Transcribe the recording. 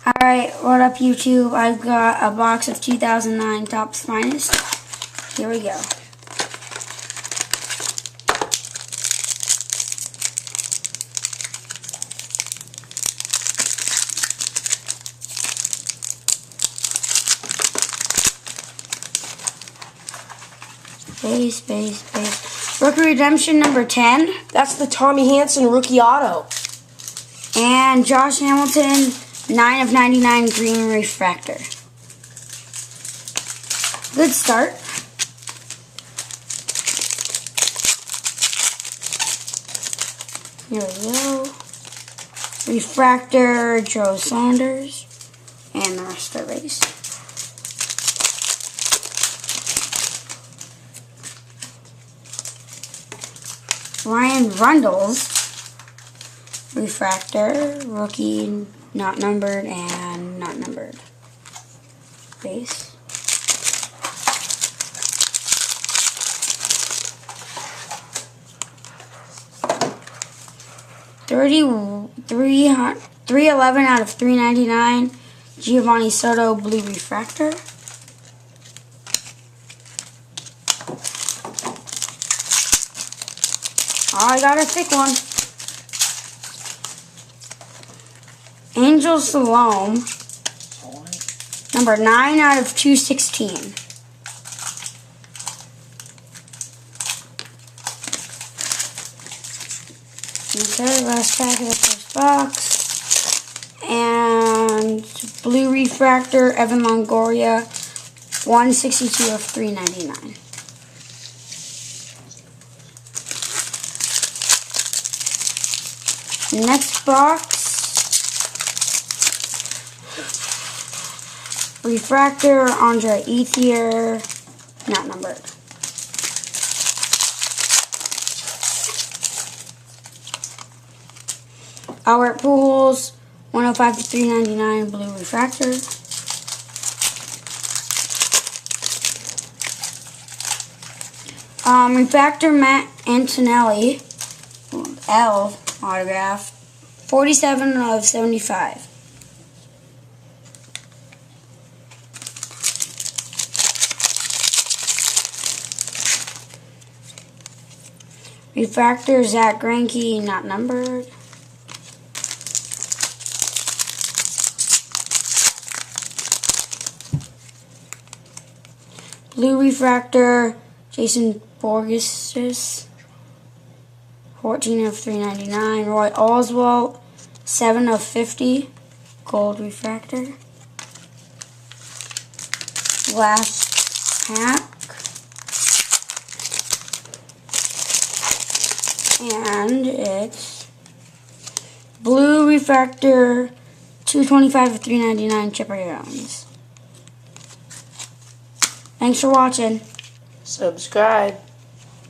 Alright, what up YouTube? I've got a box of 2009 Topps Finest. Here we go. Base. Rookie Redemption number 10. That's the Tommy Hanson rookie auto. And Josh Hamilton, 9 of 99 green refractor. Good start. Here we go. Refractor, Joe Saunders. And the rest are base. Ryan Rundles, refractor, rookie, not numbered, and not numbered. Base. $311 out of $399. Giovanni Soto, blue refractor. Oh, I got a thick one. Angel Salome, number 9 out of 216. Okay, last pack of the first box. And blue refractor, Evan Longoria, 162 of 399. Next box, refractor, Andre Ethier, not numbered. Albert Pujols, 105 to 399, blue refractor. Refractor Matt Antonelli, L autograph, 47 of 75. Refractor Zach Greinke, not numbered. Blue refractor Jason Borges, 14 of 399. Roy Oswalt, 7 of 50. Gold refractor. Last pack. And it's blue refractor, 225 of 399. Chipper Jones. Thanks for watching. Subscribe.